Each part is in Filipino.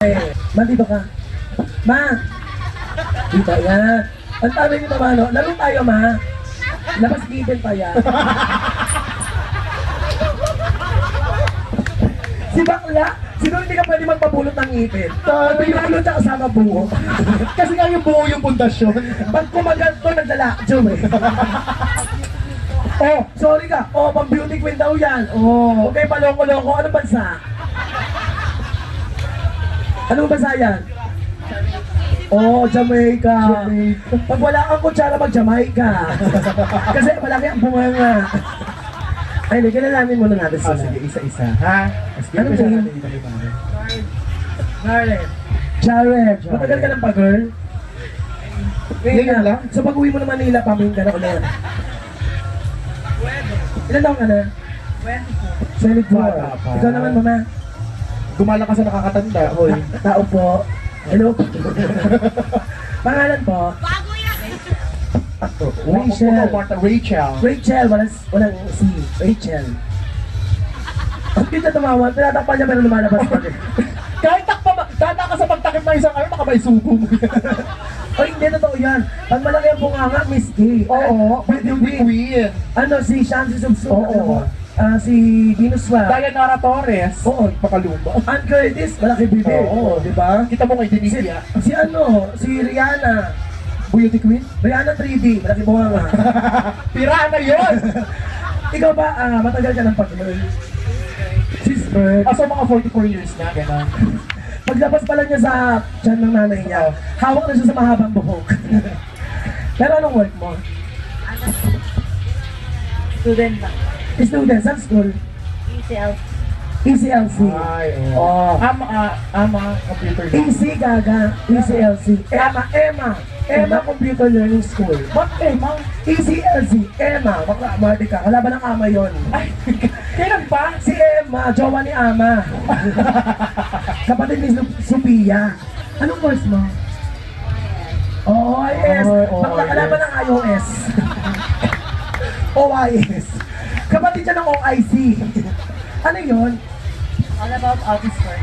Ma, dito ka. Ma! Dito, yan. Ang tabi niyo naman, no? Laro tayo, ma. Labas given pa yan. Si bakla, siguro hindi ka pwede magpapulot ng ngipin. Pinulot siya kasama buo. Kasi nga yung buo yung pundasyon. Pag kumagal to, nagdala. Joe, eh. Oh, sorry ka. Oh, pang beauty queen daw yan. Oh, okay, paloko-loko. Anong bansa? Anong bansa yan? Oh, Jamaica. Pag wala kang kutsara, mag-Jamaica. Kasi malaki ang bunganga. Ay, kilalanin muna natin sila. Sige, isa-isa, ha? Anong name? Garlet. Jared. Matagal ka ng pa-girl? Ngayon lang. So pag uwi mo na Manila, pamingin ka na ulit. Ilan taong ka na? 24. Bata pa. Ikaw naman, mama. Gumala ka sa nakakatanda, hoy. Tao po. Hello po. Pangalan po? Rachel. Rachel. Rachel, walang si Rachel. Ang kita tumawa, tinatakpan niya pero lumalabas pa rin. Kahit tata ka sa pagtakip ng isang baka may subo mo. O hindi, totoo yan. Pag malaki ang bunganga, Miss K. Oo, Pwede beauty queen. Ano, si Shansi Subsub. Oo. Si Venuswa. Dayanara Torres. Oo. Pakalumba. Ann Curtis, malaki bibi. Oo. Di ba? Kita mo kay Denise. Si Rihanna. Beauty queen? Rihanna 3D, malaki bunganga. Pira na yun! Ikaw ba, matagal ka ng pag-girl? Sister. So mga 44 years na, gano'n. Paglabas pala niya sa tiyan ng nanay niya, hawak na siya sa mahabang buhok. Pero anong work mo? Student lang. Student, saan school? ECL. ECLC. Ay, Oh. Ama, computer. EC Gaga, ECLC. Emma Computer Learning School. Ba't Emma? ECLC, Emma. Marty ka, kalaban ng ama yon. Ay, kailan pa? Si Emma, jowa ni Ama. Kapatid ni Sophia. Anong course mo? OIS. Bakla kalaban ng iOS. OIS. Kapatid siya ng OIC. Ano yun? All about office work.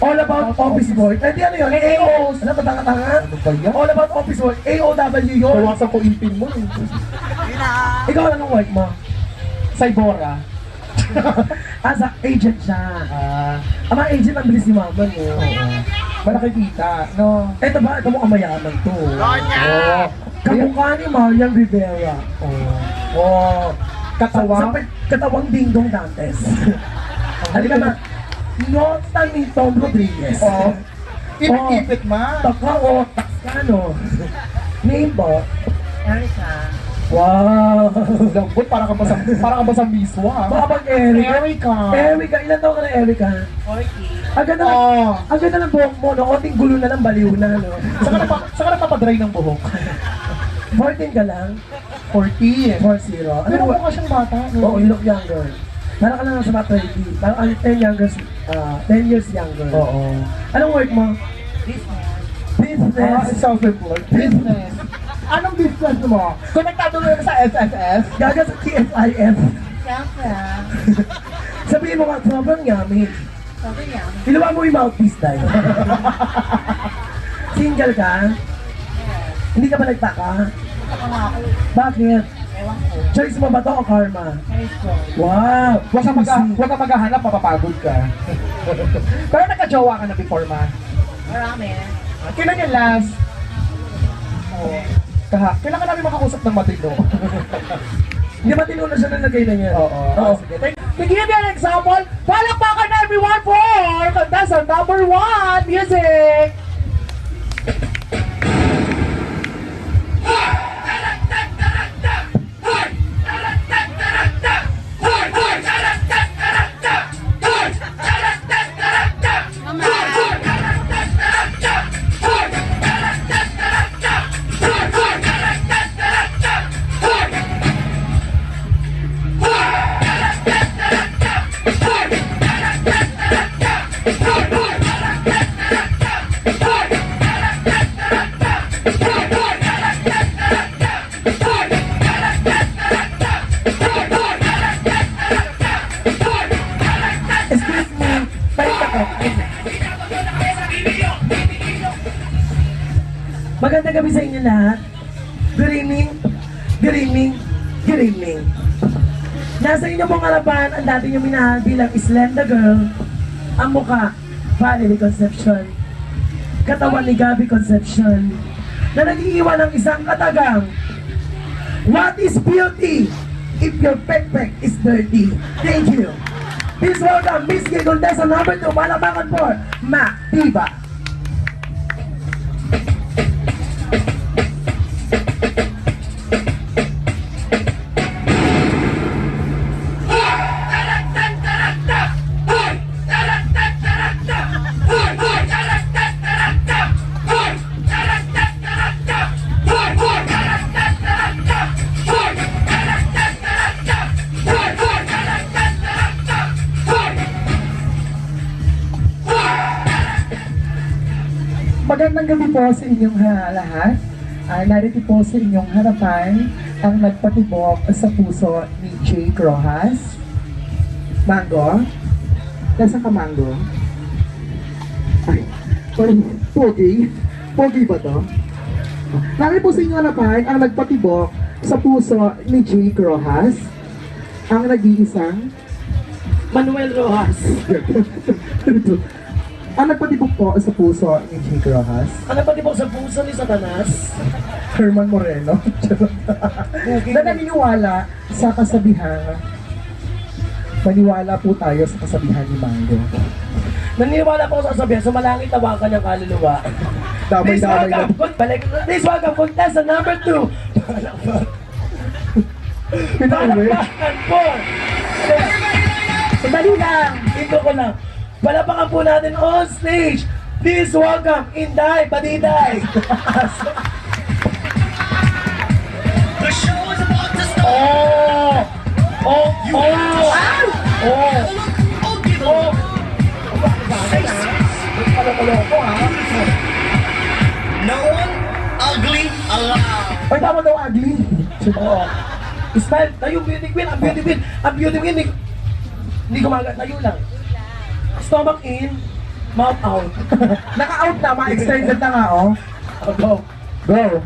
All about office work. Eh di ano yun? AO. Ano ba tanga-tanga? Ano ba yan? All about office work. AOW yun. Bawasan ko ipin mo. Ikaw anong work mo? Saibora. As a agent siya. Ang mga agent ang bilis ni mama no? Malaki kita, no? Ito ba? Ito mo kamayaman to. Oh. Kamukha ni Marian Rivera. Oh. Katawang Dingdong Dantes. Halika na. Nota ni Tom Rodriguez. Oh. Ipit-ipit ma. Taka o Taksano. Name po? Erica. Wow. Lambot, para ka ba sa miswa? Baka pag Erica. Erica. Ilan taon ka na Erica? 40. Ang ganda, Oh. ang ganda ng buhok mo, no? Konting gulo na lang, baliw na, no? Saka napapadry ng buhok. 14 ka lang? 14. 4-0. Pero mukha siyang bata, no? Oo, you look younger. Parang ka lang sa mga 30. Parang 10 years younger. Oo. Anong work mo? Business. Self-employed. Business. Anong business mo? Konektado mo sa SSS? Gaga sa TSIF. Siyempre. Sabihin mo nga, sobrang yummy. Sabi niya. Iluwa mo yung mouthpiece tayo. Single ka? Hindi ka ba nagtaka? Ako nga ako. Bakit? Ewan ko. Choice mo ba to o karma? Choice ko. Wow! Huwag ka maghahanap, mapapagod ka. Pero nagka-jowa ka na before, ma? Marami. Kailan yung last? Oo. Kailan ka namin makakusap ng matino? Hindi matino na siya nalagay na niya. Oo. Sige. To give you an example, palakpakan na everyone for contestant number 1, music! Magandang gabi sa inyo lahat. Good evening, good evening, good evening. Nasa inyo pong harapan ang dati nyo minahal bilang Slender Girl, ang mukha, Valerie Concepcion, katawan ni Gabby Concepcion, na nag-iiwan ng isang katagang, what is beauty if your pek-pek is dirty? Thank you. Please welcome Miss Gay Contessa number 2, palapakan for Mac Diva. Magandang gabi po sa inyong lahat. Narito po sa inyong harapan ang nagpatibok sa puso ni Jake Rojas. Mango? Nasa ka, Mango? Ay, sorry. Pogi? Pogi ba to? Narito po sa inyong harapan ang nagpatibok sa puso ni Jake Rojas. Ang nag-iisang Manuel Rojas. ang nagpatibok po sa puso ni Jake Rojas. Ano pati po sa puso ni Satanas? Herman Moreno. Na naniniwala sa kasabihan. Maniwala po tayo sa kasabihan ni Mango. Naniniwala po sa sabihan, sumalangit tawakan ng kaluluwa. Damay-damay na. Please welcome contestant number 2. Palakpakan po. Sandali lang. Ito ko lang. Palapakan po natin on stage. Please welcome Inday Padiday. The show is about to start. Oh! Oh! You Oh! have to shout. Oh! Have a look. Oh, give a Oh! look. Faces. Kaloko ha? No one ugly allowed. Ay, tama daw ugly. Oo. Smile. Tayo, beauty queen. Ang beauty queen. Ang beauty queen. Hindi gumagat. Tayo lang. Stomach in. Mouth out. Naka-out na, ma-extended na nga, oh. Go. Go.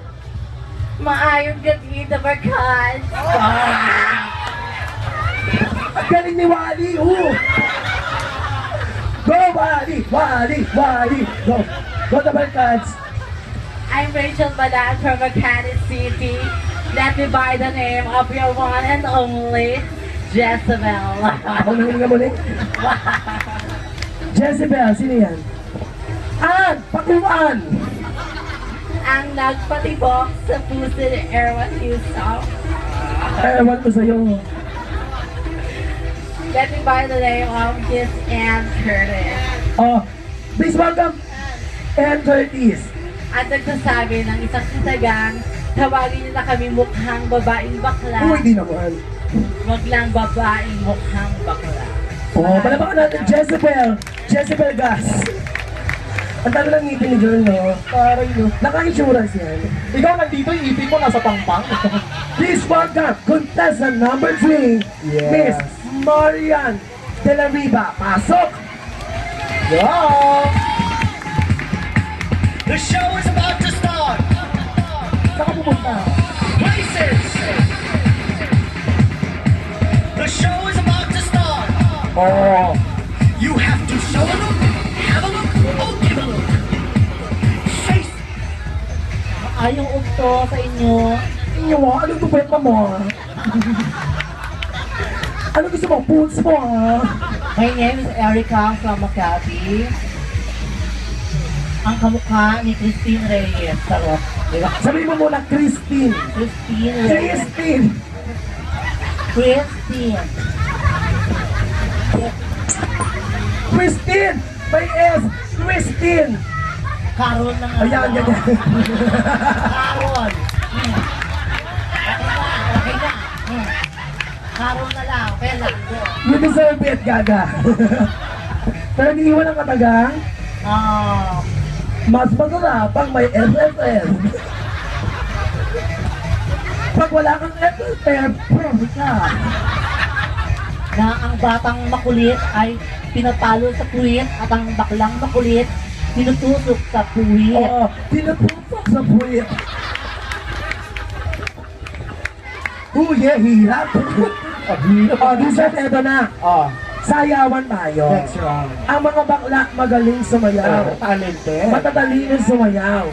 Maayong gabi na barkad. Ang galing ni Wally. Go, Wally. Wally. Wally. Go. Go the Barkads. I'm Rachel Balan from Makati City. Let me by the name of your one and only Jezebel. Ako nahiling ka muli. Jezebel, sino yan? Pakuan! Ang nagpatibok sa puso ni Erwan Houston. Ewan ko sa'yo. Let me by the name of Miss Ann Curtis. Oh, please welcome Ann Curtis. At nagsasabi ng isang katagang, tawagin niyo na kami mukhang babaeng bakla. Hindi naman. Wag lang babaeng mukhang bakla. Oh, palapakan natin Jezebel. Jezebel Gas. Ang talo ng ngipin ni girl, no? Parang yun. Naka-insurance yan. Ikaw nandito, yung ipin mo nasa pangpang. Please welcome contestant number 3, Yes. Miss Marian De La Riva. Pasok! Yeah. The show is about to start. Saan ka pupunta? Places. The show is about to start. Oh, You have to show a look, have a look, oh, give a look. Face. Ayong ukto sa inyo. inyo mo, anong tupet mo? Ano gusto mo? Pools mo, ha? My name is Erica from Makati. Ang kamukha ni Christine Reyes. Sarot. Diba? Sabihin mo muna, Christine. Christine Reyes. Christine! Christine. Christine! May S! Christine! Carol na nga. Ayan, ganyan. Carol. Okay na. Carol na lang. Okay lang. Go. You deserve it, Gaga. Pero naiiwan ang katagang, mas masarap pang may SSS. Pag wala kang SSS, prof ka. Na ang batang makulit ay pinapalo sa puwit at ang baklang makulit Tinutusok sa puwit. Oo, tinututok sa puwit. Huye, hirap. O, Dizet, eto na. Oh, Sayawan tayo. next round. Ang mga bakla magaling sumayaw. Talented. Matatalino sumayaw.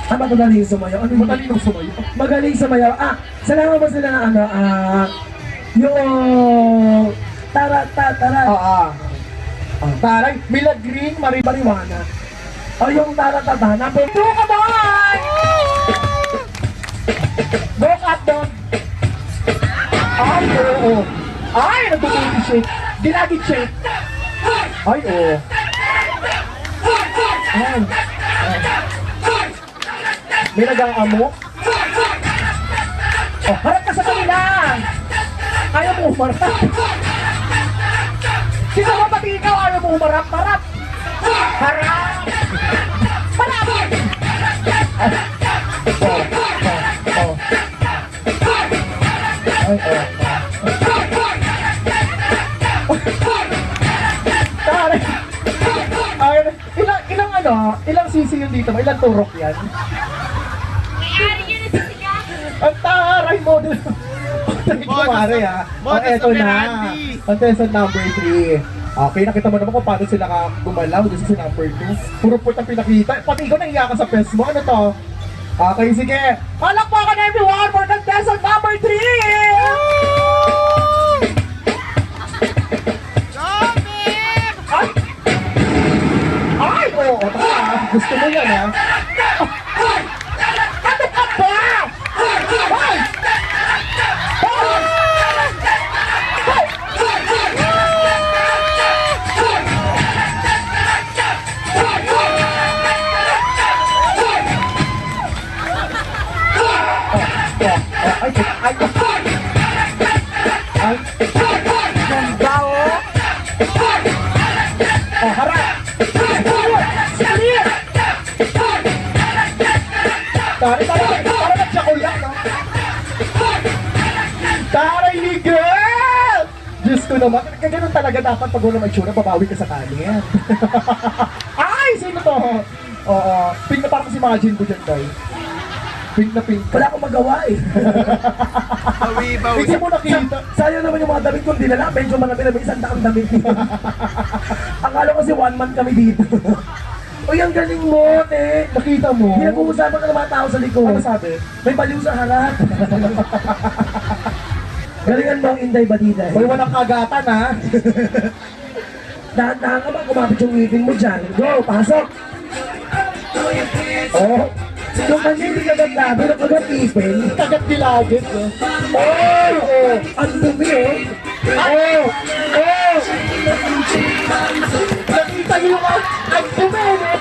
Matataling sumayaw. Ano yun? Matalinong sumayo. Magaling sumayaw. Salamat ba sila ng ano? Yung... Tara. Oo. Taray, Milagring, Mariwana. O yung tara. Number 2, come on! Go cut down. Ay, oo. Ay, nagtutuloy shake. Ginagit shake. Ay, oo. Ay. May nag-aamok. Oh, harap ka sa kanila. Ayaw mo umarap. Sino mo pati ikaw ayaw mo umarap? Harap. Harap. Harap. Oh. Ay, oh. Taray. Ay, ilang sisi yun dito? Ilang turok yan? Ang taray mo dun. Kumari ha. Eto na. Contestant number 3. Okay, nakita mo naman kung paano sila gumalaw doon sa number 2. Puro port ang pinakita. Pati ikaw nahiya ka sa pes mo. Ano to? Okay, sige. Palakpakan everyone for contestant number 3! Ay! Ay! Oo, tama. Gusto mo yan ha? Ano ka ba? Ay! Ganda oh! Oh, harap! Sali! Tara nagsakulak, no? Taray ni girl! Diyos ko naman, ganun talaga dapat pag wala mag-tsura, babawi ka sa kanin. Ay, sino to? Oo, pink na parang si Majin ko dyan, guys. Pink na pink. Wala akong magawa eh. Hindi mo nakita. Sayang naman yung mga damit kong dinala. Medyo marami na may 100 damit. Akala ko kasi 1 month kami dito. Uy, ang galing mo, te. Nakita mo? Pinag-uusapan ka ng mga tao sa likod. Ano sabi? May baliw sa harap. Galingan mo ang Inday Batida. Hoy, walang kagatan ha. Dahan-dahan ka ba? Kumapit yung ngipin mo dyan. Go, pasok. Oh. Yung kanya hindi kagat labi, yung kagat ipin. Kagat dilagit eh. Oh! Oh! Ang dumi oh! Oh! Oh! Nakita niyo yung ang dumi eh.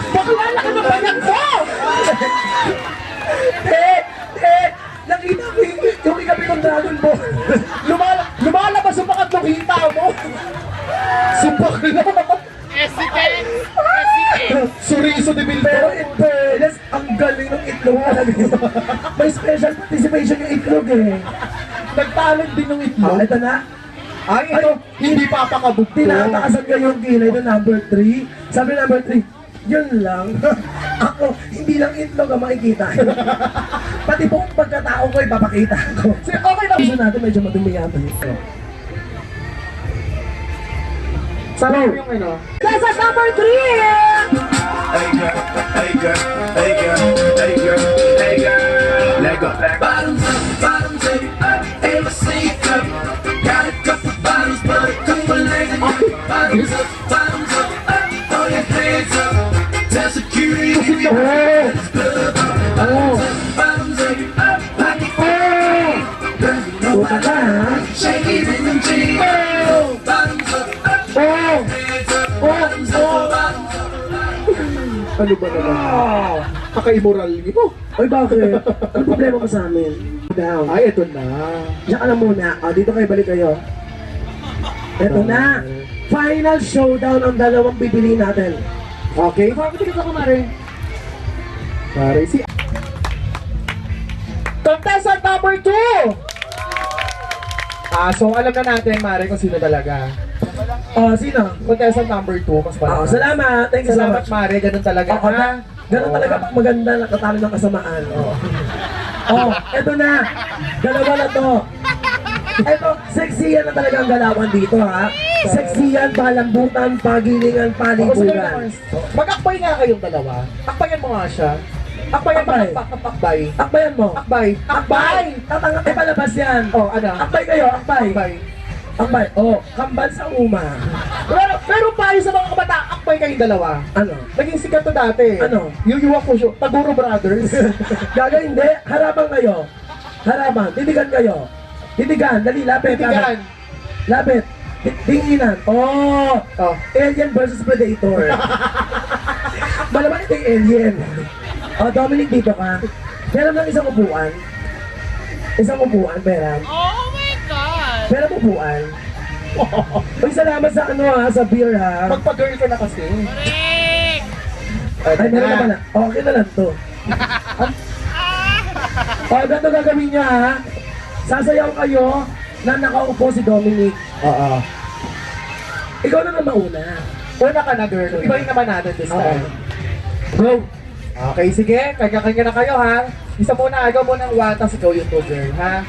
Bakilala ka ng banyak mo! Nakita ko yung ikabi ng Dragon Ball. Lumalabas ang mga hita mo. Supak na. Suriso de Pero Bilbao. in fairness, ang galing ng itlog talaga. May special participation yung itlog eh. Nagtalent din yung itlog. Ito na. Ay, ito, hindi papakabugto. Tinatakasan ko yung kilay ng number 3. Sabi number 3, yun lang. Ako, hindi lang itlog ang makikita. Pati buong pagkatao ko ipapakita ko. Okay lang. Gusto natin medyo madumi yata ito. Sarap yung ano. Contestant number 3! Hey girl, hey girl, hey girl, hey girl, hey girl. Let go. Bottoms up, hey, let's sink up. Got a couple bottles, but a couple legs. Bottoms up, throw your hands up. Tell security if you're bottoms up, like it. Girl, you know I like it. Shake it in them jeans. Bottoms up, hands up, bottoms up, bottoms up. Ano ba naman? Kaka-immoral mo. Oy, bakit? Ano problema mo sa amin? Down. Ay, eto na. Diyan ka na muna. Dito kayo, balik kayo. Ito na. Final showdown ang dalawang bibili natin. Okay? Bakit ka kumari? Mare, si... Contestant number 2! So alam na natin, Mare, kung sino talaga. Oh, sino? Contestant number 2, mas Oh, malakas. salamat. Thank you so Salamat, much. Mare. Ganun talaga. Oh, ganun Oo. talaga pag maganda nakatalo ng kasamaan. Oh, eto na. Dalawa na to. Eto, sexy yan na talaga ang galawan dito ha. Sexy yan, palambutan, pagilingan, O, sige paliguran. naman. Mag-akbay nga kayong dalawa. Akbayan mo nga siya. Akbayan Akbay. Akbay. Akbayan mo. Akbay. Akbay! Tatanga, palabas yan. Oh, ano? Akbay kayo, akbay. Akbay. Akbay. Oh, kambal sa uma. Pero payo sa mga kabataan, akbay kayong dalawa. Ano? Naging sikat to dati. Ano? Yung Yuwa Fusho, Taguro Brothers. Gaga hindi. Harapan kayo. Harapan. Titigan kayo. Titigan. Dali, lapit. Titigan. Lapit. Tinginan. Oh. Oh. Alien versus Predator. Malaman ito yung alien. Oh, Dominic, dito ka. Meron lang isang upuan. Isang upuan, meron. Oh my God! Meron upuan. Uy, salamat sa ano ha, sa beer ha. Magpa-girl ka na kasi. Ay, meron na pala. Okay na lang to. O, ganito gagawin niya ha. Sasayaw kayo na nakaupo si Dominic. Oo. Ikaw na naman mauna. Una ka na, girl. Ibahin naman natin this time. Go! Okay, sige. Kanya-kanya na kayo, ha? Isa muna, ikaw muna ang one, tapos ikaw yung two, girl, ha?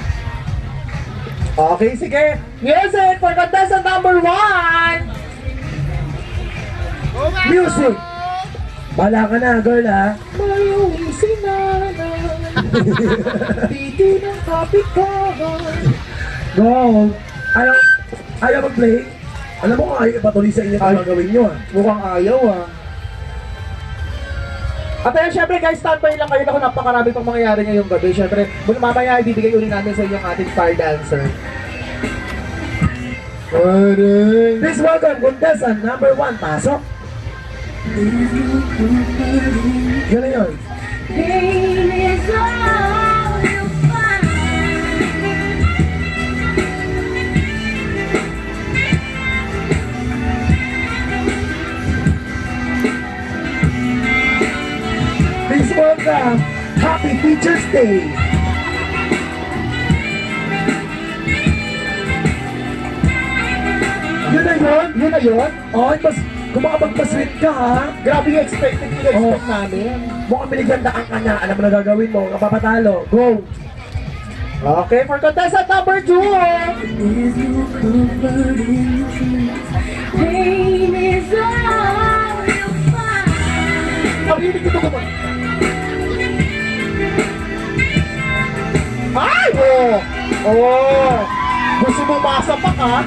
Okay, sige. Music for contestant number 1! Music! Bala ka na, girl ha. Mayawing sinanay, titi ng kapitbahay. Go! Ayaw mag-play? Alam mo kung ayaw ipatuloy sa inyo kung gagawin nyo ha. Mukhang ayaw, ah. At ayun, syempre guys, standby lang kayo na kung napakarami pang mangyayari ngayong gabi. Syempre, mamaya ibibigay uli namin sa inyo ang ating fire dancer. Please welcome contestant number 1. Pasok! Yun na yun. Pain is all you find. Please welcome Happy Teacher's Day! Yun na yun? Yun na yun. Oh, mas, kung makapagpasweet ka ha. Grabe yung expected expect namin. Mukhang binigandaan ka na. Alam mo na gagawin mo. Kapapatalo. Go! Okay, for contestant number 2! Pain is all you find. Pag-ibig ito ko Ay! Oh! Oh! Gusto mo masapak, ha?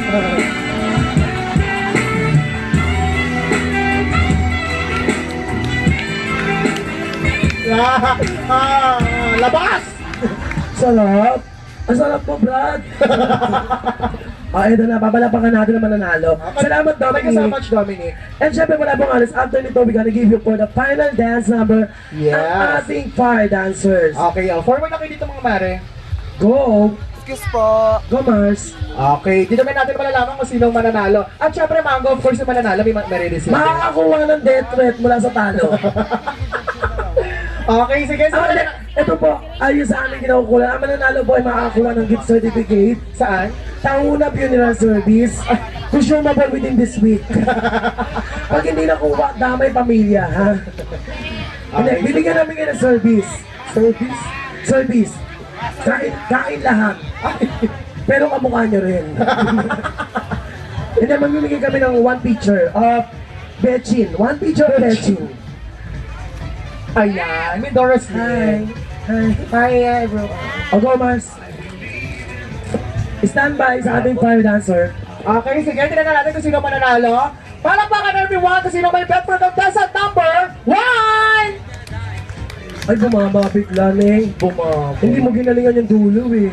Labas! Sarap! Ang sarap mo, Brad! Ito na, babalapakan natin ang mananalo. Salamat, Thank you so Dominic. much, Dominic. And syempre, wala pong alis. After nito, we're gonna give you for the final dance number Yes. ang ating fire dancers. Okay, forward na kayo dito mga mare. Go! Excuse po. Go, Mars! Okay, dito naman natin malalaman kung sino ang mananalo. At syempre, Mango, of course, yung mananalo, may marireceive. Makakakuha ng death threat mula sa talo. Okay, sige. So, Ito po, ayun sa aming kinukulan. Ang mananalo po ay makakakuha ng gift certificate. saan? Tauna Funeral Service. Consumable within this week. Pag hindi nakuha, damay pamilya, ha? Hindi, bibigyan namin kayo ng service. Service? Service. Kain lahat. Pero kamukha nyo rin. Hindi, mamimigay kami ng one picture of Betchin. One picture of Betchin. Ayan, may Doris Hi. Lee. Hi. Hi, everyone. O go, Mars. Stand by sa ating fire dancer. Okay, sige, tingnan na natin kung sino mananalo. Palakpakan everyone kung sino may bet for contestant number 1! Ay, bumaba bigla, Neng. Bumabo. Hindi mo ginalingan yung dulo, eh.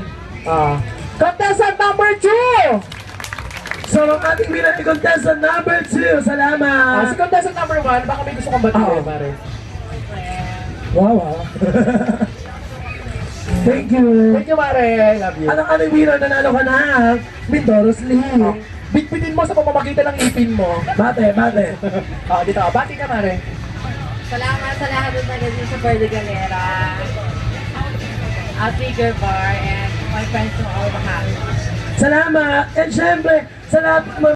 Contestant number 2! So, ang ating winner ni contestant number 2. Salamat! Si contestant number 1, baka may gusto kong Oo. batiin, pare. Wow, wow. Thank you. Thank you, Mare. Love you. Anong ating winner? Nanalo ka na. Mindoros Lee. Bitbitin mo sa pamamagitan ng ipin mo. Bate, bate. Dito, bati ka, Mare. Salamat sa lahat ng naging sa Verde Galera. At Bigger Bar and my friends from all the house. Salamat. And syempre, sa lahat ng mga